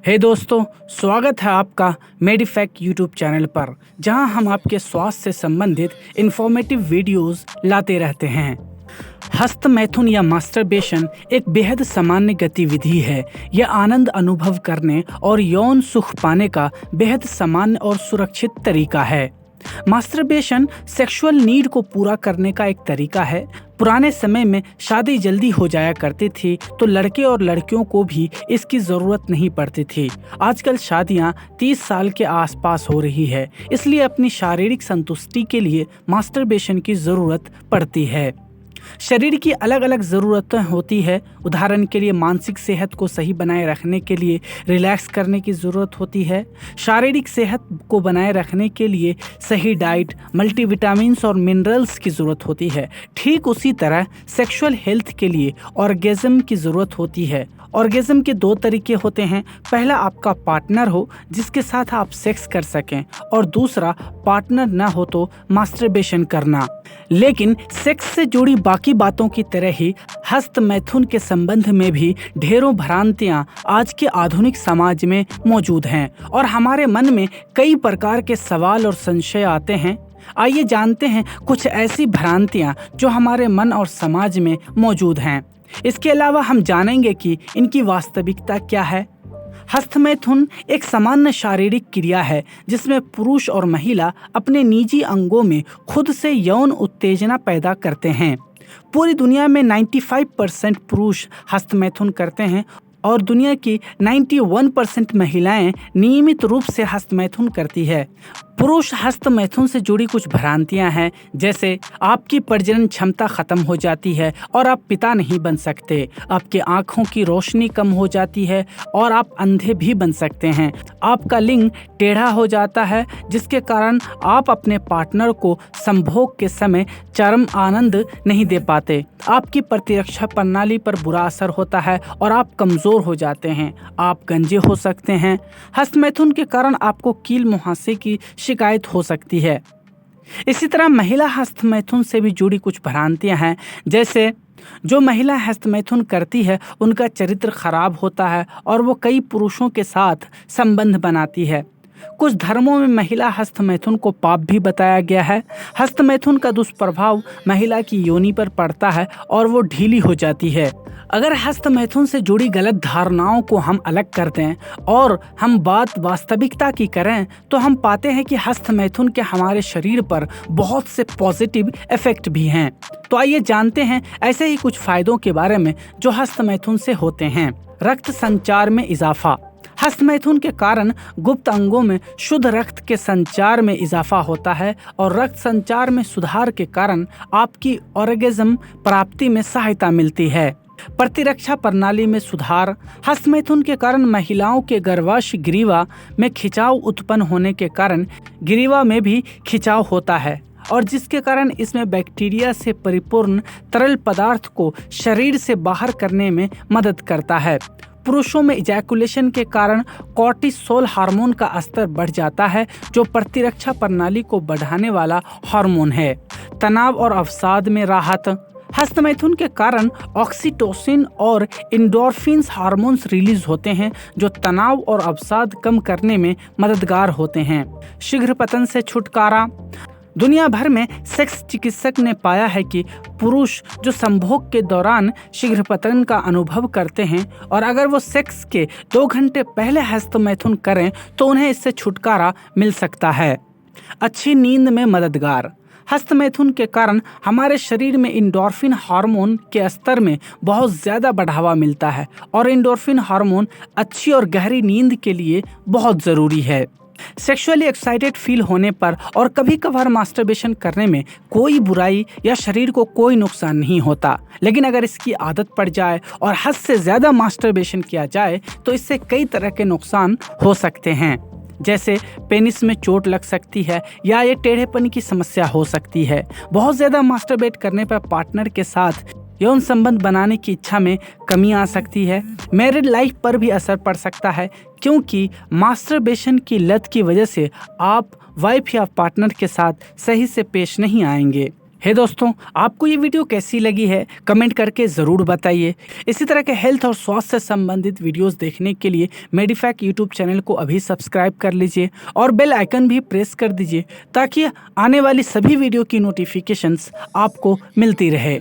हे दोस्तों, स्वागत है आपका मेडिफैक्ट यूट्यूब चैनल पर, जहां हम आपके स्वास्थ्य से संबंधित इन्फॉर्मेटिव वीडियोस लाते रहते हैं। हस्त मैथुन या मास्टरबेशन एक बेहद सामान्य गतिविधि है। यह आनंद अनुभव करने और यौन सुख पाने का बेहद सामान्य और सुरक्षित तरीका है। मास्टरबेशन सेक्सुअल नीड को पूरा करने का एक तरीका है। पुराने समय में शादी जल्दी हो जाया करती थी, तो लड़के और लड़कियों को भी इसकी ज़रूरत नहीं पड़ती थी। आजकल शादियां 30 साल के आसपास हो रही है, इसलिए अपनी शारीरिक संतुष्टि के लिए मास्टरबेशन की ज़रूरत पड़ती है। शरीर की अलग अलग ज़रूरतें होती है। उदाहरण के लिए मानसिक सेहत को सही बनाए रखने के लिए रिलैक्स करने की ज़रूरत होती है। शारीरिक सेहत को बनाए रखने के लिए सही डाइट, मल्टीविटामिन्स और मिनरल्स की ज़रूरत होती है। ठीक उसी तरह सेक्सुअल हेल्थ के लिए ऑर्गेज़म की ज़रूरत होती है। ऑर्गेज़म के 2 तरीके होते हैं। पहला आपका पार्टनर हो जिसके साथ आप सेक्स कर सकें, और दूसरा पार्टनर ना हो तो मास्टरबेशन करना। लेकिन सेक्स से जुड़ी बाकी बातों की तरह ही हस्त मैथुन के संबंध में भी ढेरों भ्रांतियां आज के आधुनिक समाज में मौजूद हैं, और हमारे मन में कई प्रकार के सवाल और संशय आते हैं। आइए जानते हैं कुछ ऐसी भ्रांतियां जो हमारे मन और समाज में मौजूद हैं। इसके अलावा हम जानेंगे कि इनकी वास्तविकता क्या है। हस्त मैथुन एक सामान्य शारीरिक क्रिया है जिसमें पुरुष और महिला अपने निजी अंगों में खुद से यौन उत्तेजना पैदा करते हैं। पूरी दुनिया में 95% पुरुष हस्त मैथुन करते हैं, और दुनिया की 91% महिलाएं नियमित रूप से हस्त मैथुन करती है। पुरुष हस्त मैथुन से जुड़ी कुछ भ्रांतियां हैं, जैसे आपकी प्रजनन क्षमता खत्म हो जाती है और आप पिता नहीं बन सकते। आपकी आंखों की रोशनी कम हो जाती है और आप अंधे भी बन सकते हैं। आपका लिंग टेढ़ा हो जाता है, जिसके कारण आप अपने पार्टनर को संभोग के समय चरम आनंद नहीं दे पाते। आपकी प्रतिरक्षा प्रणाली पर बुरा असर होता है और आप कमजोर हो जाते हैं। आप गंजे हो सकते हैं। हस्त मैथुन के कारण आपको कील मुहासे की शिकायत हो सकती है। इसी तरह महिला हस्त मैथुन से भी जुड़ी कुछ भ्रांतियां हैं, जैसे जो महिला हस्त मैथुन करती है उनका चरित्र खराब होता है और वो कई पुरुषों के साथ संबंध बनाती है। कुछ धर्मों में महिला हस्त मैथुन को पाप भी बताया गया है। हस्त मैथुन का दुष्प्रभाव महिला की योनि पर पड़ता है और वो ढीली हो जाती है। अगर हस्त मैथुन से जुड़ी गलत धारणाओं को हम अलग कर दें और हम बात वास्तविकता की करें, तो हम पाते हैं कि हस्त मैथुन के हमारे शरीर पर बहुत से पॉजिटिव इफेक्ट भी हैं। तो आइए जानते हैं ऐसे ही कुछ फायदों के बारे में जो हस्त मैथुन से होते हैं। रक्त संचार में इजाफा। हस्त मैथुन के कारण गुप्त अंगों में शुद्ध रक्त के संचार में इजाफा होता है, और रक्त संचार में सुधार के कारण आपकी ऑर्गेज़म प्राप्ति में सहायता मिलती है। प्रतिरक्षा प्रणाली में सुधार। हस्त मैथुन के कारण महिलाओं के गर्भाशय ग्रीवा में खिंचाव उत्पन्न होने के कारण ग्रीवा में भी खिंचाव होता है, और जिसके कारण इसमें बैक्टीरिया से परिपूर्ण तरल पदार्थ को शरीर से बाहर करने में मदद करता है। पुरुषों में इजैकुलेशन के कारण कॉर्टिसोल हार्मोन का स्तर बढ़ जाता है, जो प्रतिरक्षा प्रणाली को बढ़ाने वाला हार्मोन है। तनाव और अवसाद में राहत। हस्त मैथुन के कारण ऑक्सीटोसिन और एंडोर्फिन्स हार्मोन्स रिलीज होते हैं, जो तनाव और अवसाद कम करने में मददगार होते हैं। शीघ्र पतन से छुटकारा। दुनिया भर में सेक्स चिकित्सक ने पाया है कि पुरुष जो संभोग के दौरान शीघ्र पतन का अनुभव करते हैं, और अगर वो सेक्स के 2 घंटे पहले हस्त मैथुन करें तो उन्हें इससे छुटकारा मिल सकता है। अच्छी नींद में मददगार। हस्त मैथुन के कारण हमारे शरीर में एंडोर्फिन हार्मोन के स्तर में बहुत ज़्यादा बढ़ावा मिलता है, और एंडोर्फिन हार्मोन अच्छी और गहरी नींद के लिए बहुत ज़रूरी है। सेक्सुअली एक्साइटेड फील होने पर और कभी कभार मास्टरबेशन करने में कोई बुराई या शरीर को कोई नुकसान नहीं होता, लेकिन अगर इसकी आदत पड़ जाए और हद से ज़्यादा मास्टरबेशन किया जाए तो इससे कई तरह के नुकसान हो सकते हैं, जैसे पेनिस में चोट लग सकती है या ये टेढ़ेपन की समस्या हो सकती है। बहुत ज़्यादा मास्टरबेट करने पर पार्टनर के साथ यौन संबंध बनाने की इच्छा में कमी आ सकती है। मैरिड लाइफ पर भी असर पड़ सकता है, क्योंकि मास्टरबेशन की लत की वजह से आप वाइफ या पार्टनर के साथ सही से पेश नहीं आएंगे। हे दोस्तों, आपको ये वीडियो कैसी लगी है कमेंट करके ज़रूर बताइए। इसी तरह के हेल्थ और स्वास्थ्य से संबंधित वीडियोस देखने के लिए मेडिफैक्ट यूट्यूब चैनल को अभी सब्सक्राइब कर लीजिए और बेल आइकन भी प्रेस कर दीजिए ताकि आने वाली सभी वीडियो की नोटिफिकेशंस आपको मिलती रहे।